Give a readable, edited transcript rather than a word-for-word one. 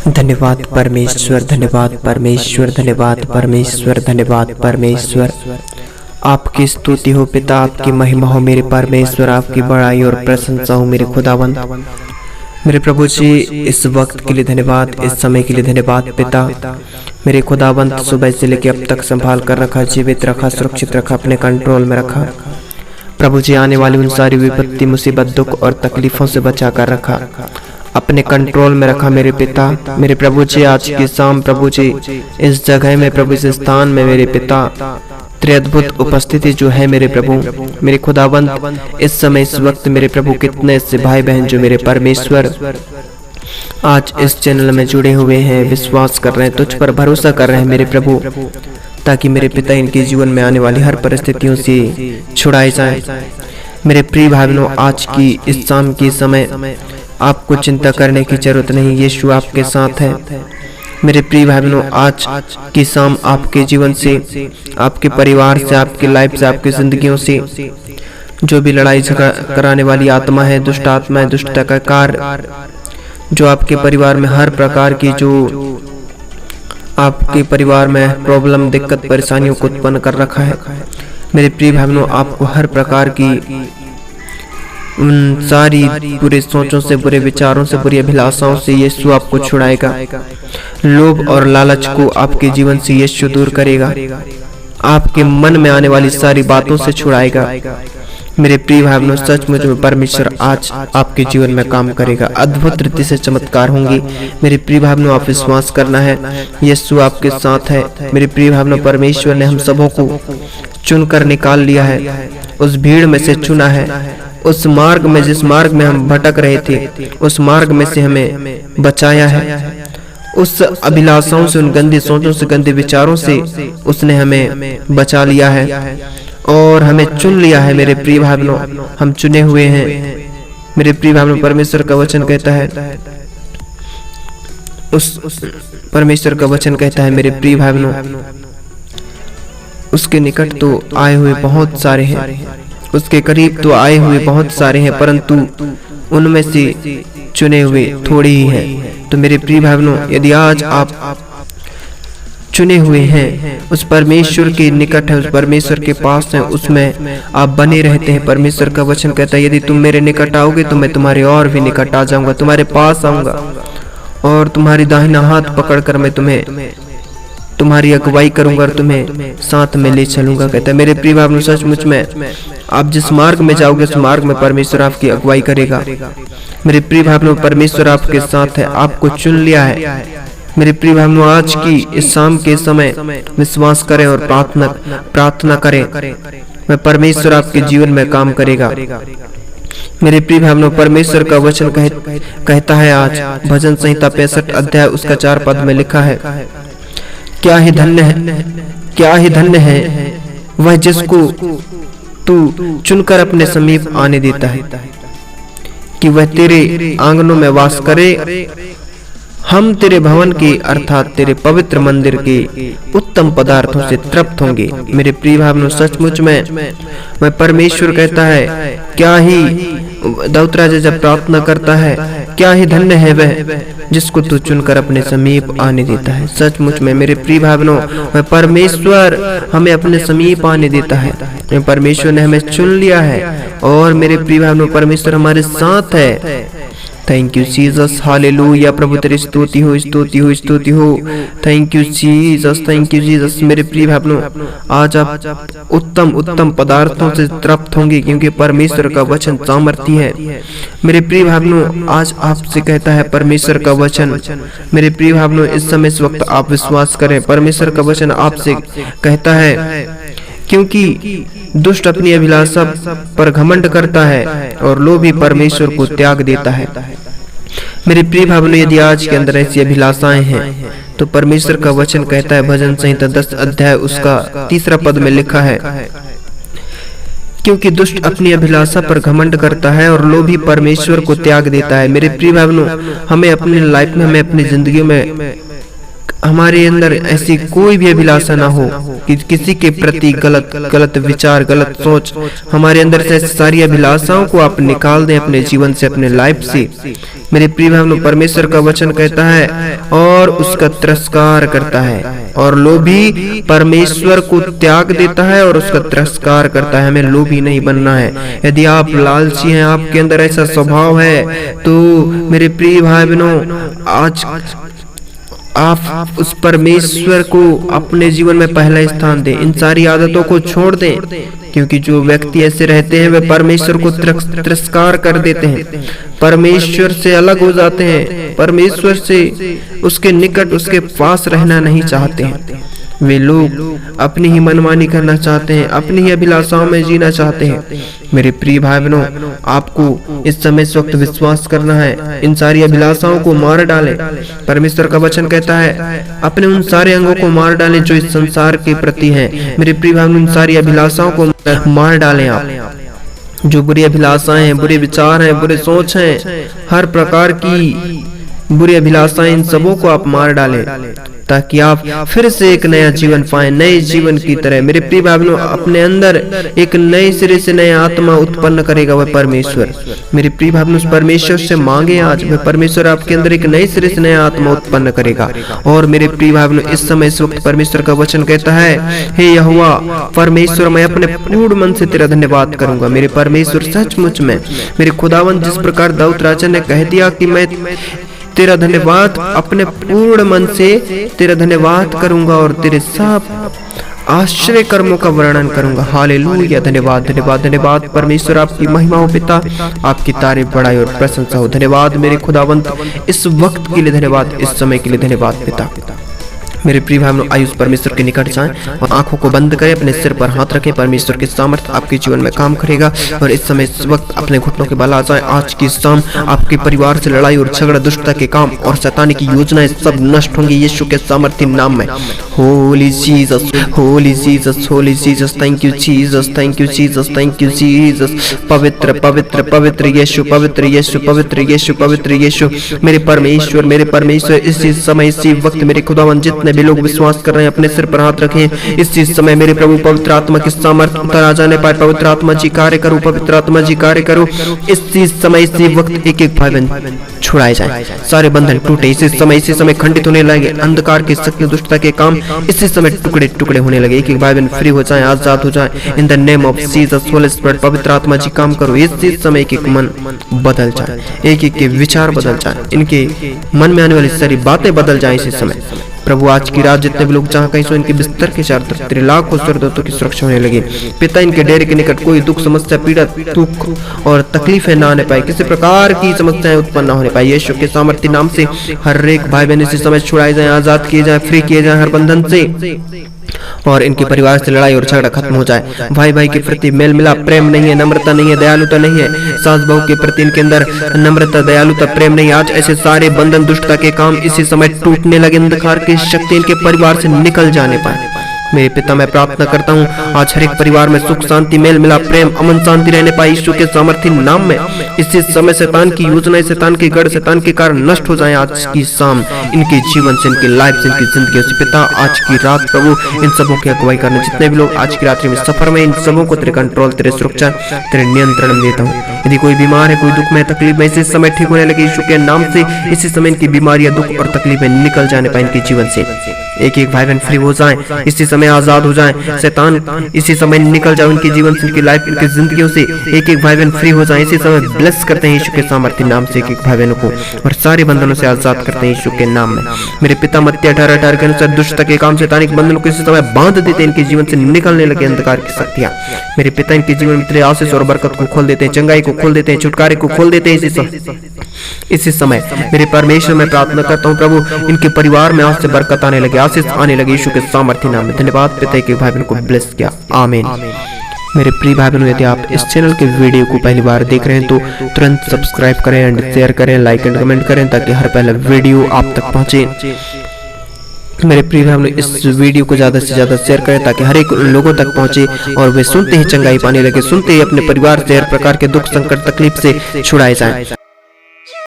धन्यवाद परमेश्वर, धन्यवाद परमेश्वर, धन्यवाद परमेश्वर, धन्यवाद परमेश्वर। आपकी स्तुति हो पिता, आपकी महिमा हो मेरे परमेश्वर, आपकी बड़ाई और प्रशंसा हो मेरे खुदावंद। मेरे प्रभु जी, इस वक्त के लिए धन्यवाद, इस समय के लिए धन्यवाद पिता। मेरे खुदावंत सुबह से लेकर अब तक संभाल कर रखा, जीवित रखा, सुरक्षित रखा, अपने कंट्रोल में रखा। प्रभु जी, आने वाली उन सारी विपत्ति, मुसीबत, दुख और तकलीफों से बचा कर रखा, अपने कंट्रोल में रखा मेरे पिता। मेरे प्रभु जी, आज की शाम प्रभु जी इस जगह में, प्रभु इस स्थान में मेरे पिता तेरी अद्भुत उपस्थिति जो है मेरे प्रभु, मेरे खुदावंत इस समय इस वक्त मेरे प्रभु कितने ऐसे भाई बहन जो मेरे परमेश्वर आज इस चैनल में जुड़े हुए हैं, विश्वास कर रहे हैं, तुझ पर भरोसा कर रहे हैं मेरे प्रभु, ताकि मेरे पिता इनके जीवन में आने वाली हर परिस्थितियों से छुड़ाए जाए। मेरे प्रिय भाई बहनों, आज की इस शाम के समय आपको चिंता करने की जरूरत नहीं, यीशु आपके साथ है। मेरे प्रिय भाई बहनों, आज की शाम आपके जीवन से, आपके परिवार से, आपकी लाइफ से, आपकी जिंदगियों से जो भी लड़ाई झगड़ा कराने वाली आत्मा है, दुष्ट आत्मा है, दुष्टता का कार्य जो आपके परिवार में हर प्रकार की, जो आपके परिवार में प्रॉब्लम, दिक्कत, परेशानियों को उत्पन्न कर रखा है, मेरे प्रिय भाई बहनों, आपको हर प्रकार की उन सारी बुरे सोचों से, बुरे विचारों से, बुरी अभिलाषाओं से यीशु आपको छुड़ाएगा। लोभ और लालच को आपके जीवन से यीशु दूर करेगा, आपके मन में आने वाली सारी बातों से छुड़ाएगा। मेरे प्रिय भाई बहनों, सचमुच में परमेश्वर आज आपके जीवन में काम करेगा, अद्भुत रीति से चमत्कार होंगे। मेरे प्रिय भाई बहनों, आप विश्वास करना है, यीशु आपके साथ है। मेरे प्रिय भाई बहनों, परमेश्वर ने हम सबों को चुनकर निकाल लिया है, उस भीड़ में से चुना है, उस मार्ग में, जिस मार्ग में हम भटक रहे थे, उस मार्ग में से हमें बचाया है। उस अभिलाषाओं से, उन गंदी सोचों से, गंदे विचारों से उसने हमें बचा लिया है और हमें चुन लिया है। मेरे प्रिय भाई बहनों, हम चुने हुए हैं। मेरे प्रिय भाई बहनों, परमेश्वर का वचन कहता है, उस परमेश्वर का वचन कहता है मेरे प्रिय भाई बहनों, उसके निकट तो आए हुए बहुत सारे हैं, उसके करीब तो आए हुए बहुत सारे हैं, परंतु उनमें से चुने हुए थोड़े ही हैं। तो मेरे प्रिय भाई बहनों, यदि आज आप चुने हुए हैं, उस परमेश्वर के निकट है, उस परमेश्वर के पास है, उसमें आप बने रहते हैं। परमेश्वर का वचन कहता है, यदि तुम मेरे निकट आओगे तो मैं तुम्हारे और भी निकट आ जाऊंगा, तुम्हारे पास आऊंगा और तुम्हारी दाहिना हाथ पकड़कर मैं तुम्हारी अगुवाई करूंगा और तुम्हें साथ में ले चलूंगा। कहता है मेरे प्रिय भाई बहनों, सचमुच में आप जिस मार्ग में जाओगे उस मार्ग में परमेश्वर आपकी अगुवाई करेगा। मेरे प्रिय भाई बहनों, परमेश्वर आपके साथ है, आपको चुन लिया है। मेरे प्रिय भाई बहनों, आज की इस शाम के समय विश्वास करें और प्रार्थना करें, मैं परमेश्वर आपके जीवन में काम करेगा। मेरे प्रिय भाई बहनों, परमेश्वर का वचन कहता है, आज भजन संहिता 65 अध्याय उसका 4 पद में लिखा है, क्या ही धन्य है, क्या ही धन्य है वह जिसको तू चुनकर अपने समीप आने देता है, कि वह तेरे आंगनों में वास करे। हम तेरे भवन के अर्थात तेरे पवित्र मंदिर के उत्तम पदार्थों से तृप्त होंगे। मेरे प्रिय भाई बहनों, सचमुच में परमेश्वर कहता है, क्या ही दाऊद राजा जब प्रार्थना करता है, क्या ही धन्य है वह जिसको तू चुनकर अपने समीप आने देता है। सचमुच में मेरे प्रिय भाई बहनों, वह परमेश्वर हमें अपने समीप आने देता है। परमेश्वर ने हमें चुन लिया है और मेरे प्रिय भाई बहनों, परमेश्वर हमारे साथ है। Thank you Jesus, hallelujah. प्रभु तेरी स्तुति हो, स्तुति हो, स्तुति हो। Thank you Jesus, thank you Jesus. मेरे प्रिय भाई बहनों, आज आप उत्तम पदार्थों से तृप्त होंगे, क्योंकि परमेश्वर का वचन सामर्थी है। मेरे प्रिय भाई बहनों, आज आपसे कहता है परमेश्वर का वचन। मेरे प्रिय भाई बहनों, इस समय इस वक्त आप विश्वास करें, परमेश्वर का वचन आपसे कहता है, क्योंकि दुष्ट अपनी अभिलाषा पर घमंड करता है और लोभी परमेश्वर को त्याग देता है। मेरे प्रिय भाई बहनों, यदि आज के अंदर ऐसी अभिलाषाएं हैं तो परमेश्वर का वचन कहता है, भजन संहिता 10 अध्याय उसका 3 पद में लिखा है, क्योंकि दुष्ट अपनी अभिलाषा पर घमंड करता है और लोभी परमेश्वर को त्याग देता है। मेरे प्रिय भाई बहनों, हमें अपनी लाइफ में, हमें अपनी जिंदगी में हमारे अंदर ऐसी कोई भी अभिलाषा ना हो कि किसी के प्रति गलत विचार, गलत सोच, हमारे अंदर से सारी अभिलाषाओं को आप निकाल दें अपने जीवन से, अपने लाइफ से। मेरे प्रिय भाइयों, परमेश्वर का वचन कहता है और उसका तिरस्कार करता है, और लोभी परमेश्वर को त्याग देता है और उसका तिरस्कार करता है। हमें लोभी नहीं बनना है। यदि आप लालची हैं, आपके अंदर ऐसा स्वभाव है, तो मेरे प्रिय भाई बहनों, आज आप उस परमेश्वर को अपने जीवन में पहला स्थान दें। इन सारी आदतों को छोड़ दें, क्योंकि जो व्यक्ति ऐसे रहते हैं वे परमेश्वर को तिरस्कार कर देते हैं, परमेश्वर से अलग हो जाते हैं, परमेश्वर से उसके निकट, उसके पास रहना नहीं चाहते हैं। वे लोग अपनी ही मनमानी करना चाहते हैं, अपनी ही अभिलाषाओं में जीना चाहते हैं। मेरे प्रिय भाई बहनों, आपको इस समय इस वक्त विश्वास करना है, इन सारी अभिलाषाओं को मार डालें। परमेश्वर का वचन कहता है अपने उन सारे अंगों को मार डालें जो इस संसार के प्रति हैं। मेरे प्रिय भाई बहनों, इन सारी अभिलाषाओं को मार डालें। आप जो बुरी अभिलाषाएं हैं, बुरे विचार हैं, बुरे सोच हैं, हर प्रकार की बुरी अभिलाषाएं, इन सबों को आप मार डालें, ताकि आप फिर से एक नया जीवन पाएं, नए जीवन की तरह। मेरे प्रिय भाई बहनों, अपने अंदर एक नए सिरे से नया आत्मा उत्पन्न करेगा वह परमेश्वर। मेरे प्रिय भाई बहनों, परमेश्वर से मांगे आज, वह परमेश्वर आपके अंदर एक नए सिरे से नया आत्मा उत्पन्न करेगा। और मेरे प्रिय भाई बहनों, इस समय इस वक्त परमेश्वर का वचन कहता है, हे यहोवा परमेश्वर, मैं अपने पूर्ण मन से तेरा धन्यवाद करूंगा। मेरे परमेश्वर, सचमुच में मेरे खुदावंद, जिस प्रकार दाऊद राजा ने कह दिया कि मैं तेरा धन्यवाद अपने पूर्ण मन से तेरा धन्यवाद करूंगा और तेरे सब आश्चर्य कर्मों का वर्णन करूंगा। हालेलुया, धन्यवाद धन्यवाद धन्यवाद परमेश्वर, आपकी महिमा हो पिता, आपकी तारीफ, बड़ाई और प्रशंसा हो। धन्यवाद मेरे खुदावंत, इस वक्त के लिए धन्यवाद, इस समय के लिए धन्यवाद पिता। मेरे प्रिय भाई, आयुष परमेश्वर के निकट जाएं और आंखों को बंद करें, अपने सिर पर हाथ रखें। परमेश्वर की सामर्थ आपके जीवन में काम करेगा और इस समय इस वक्त अपने घुटनों के बल आ जाएं। आज की शाम आपके परिवार से लड़ाई और झगड़ा, दुष्टता के काम और शैतानी की योजनाएं सब नष्ट होंगी यीशु के सामर्थ्य नाम में। Holi Jesus, Holi Jesus, Holi Jesus, thank you Jesus, thank you Jesus, thank you Jesus. पवित्र पवित्र पवित्र यीशु, पवित्र यीशु, पवित्र यीशु, पवित्र यीशु। मेरे परमेश्वर, इसी समय इसी वक्त मेरे खुदावन, जितने भी लोग विश्वास कर रहे हैं अपने सिर पर हाथ रखें। इसी समय मेरे प्रभु पवित्र आत्मा की सामर्थ्य उतर आ जाने पाए। पवित्र आत्मा जी कार्य करो, पवित्र आत्मा जी कार्य करो। इसी समय इसी वक्त एक एक भाई बहन छुड़ाए जाए, सारे बंधन टूटे इसी समय खंडित होने लगे। अंधकार की शक्ति, दुष्टता के काम इसी समय टुकड़े टुकड़े होने लगे। एक एक भाई बहन फ्री हो जाए, आजाद हो जाए। In the name of Jesus, Holi spirit, पवित्र आत्मा जी काम करो। इसी समय एक एक मन बदल जाए, एक एक के विचार बदल जाए, इनके मन में आने वाली सारी बातें बदल जाए इसी समय। प्रभु आज की रात जितने भी लोग जहाँ कहीं सो, इनके बिस्तर के चारों तरफ तेरे लाखों स्वर्गदूतों की सुरक्षा होने लगी। पिता, इनके डेरे के निकट कोई दुख, समस्या, पीड़ा, दुख और तकलीफें ना आने पाए, किसी प्रकार की समस्याएं उत्पन्न ना होने पाए। यीशु के सामर्थ्य नाम से हर एक भाई बहन इसी समय छुड़ाए जाए, आजाद किए जाए, फ्री किए जाए हर बंधन से, और इनके परिवार से लड़ाई और झगड़ा खत्म हो जाए। भाई भाई के प्रति मेल मिलाप, प्रेम नहीं है, नम्रता नहीं है, दयालुता नहीं है। सास बहू के प्रति इनके अंदर नम्रता, दयालुता, प्रेम नहीं। आज ऐसे सारे बंधन, दुष्टता के काम इसी समय टूटने लगे। अंधकार की शक्ति इनके परिवार से निकल जाने पाए। मेरे पिता, मैं प्रार्थना करता हूँ आज हर एक परिवार में सुख, शांति, मेल मिलाप, प्रेम, अमन, शांति रहने पाए यीशु के सामर्थ्य नाम में। इसी समय शैतान की योजनाएं, शैतान के गढ़, शैतान के कारण नष्ट हो जाएं आज की शाम, इनके जीवन से, इनकी लाइफ से, इनकी जिंदगी से। पिता, आज की रात प्रभु इन सबों की अगुवाई करना। जितने भी लोग आज की रात्रि में सफर में, इन सबों को तेरे कंट्रोल, तेरे सुरक्षा, तेरे नियंत्रण में देता हूँ। यदि कोई बीमार है, कोई दुख में, तकलीफ में, इसी समय ठीक होने लगे यीशु के नाम से। इसी समय इनकी बीमारियां, दुख और तकलीफें निकल जाने पाए इनके जीवन से। एक एक भाई बहन फ्री हो जाएं, इसी समय आजाद हो जाएं। शैतान इसी समय निकल जाए उनके जीवन से, उनकी लाइफ, उनकी जिंदगियों से। एक एक भाई बहन फ्री हो जाए, इसी समय ब्लेस करते हैं यीशु के सामर्थ्य नाम से एक एक भाई बहनों को, और सारे बंधनों से आजाद करते हैं यीशु के नाम में। मेरे पिता, मत्ती 18:18 के अनुसार दुष्टता के काम, शैतानिक बंधनों को इसी समय बांध देते हैं। इनके जीवन से निकलने लगे अंधकार की शक्तियां। मेरे पिता, इनके जीवन में तेरे आशीष और बरकत को खोल देते हैं, चंगाई को खोल देते हैं, छुटकारे को खोल देते हैं इसी समय। मेरे परमेश्वर, मैं प्रार्थना करता हूँ प्रभु, इनके परिवार में आज से बरकत आने लगे, आशीष आने लगे यीशु के सामर्थ्य नाम में। धन्यवाद पिता के भाई बहन को ब्लेस किया, आमीन। मेरे प्रिय भाई बहनों, यदि आप इस चैनल के वीडियो को पहली बार देख रहे हैं तो तुरंत सब्सक्राइब करें एंड शेयर करें, लाइक एंड कमेंट करें, ताकि हर पहला वीडियो आप तक पहुंचे। मेरे प्रिय भाई बहनों, इस वीडियो को ज्यादा से ज्यादा शेयर करें ताकि हर एक लोगों तक पहुंचे और वे सुनते ही चंगाई पाने लगे, सुनते ही अपने परिवार से हर प्रकार के दुख, संकट, तकलीफ से छुड़ाए जाएं।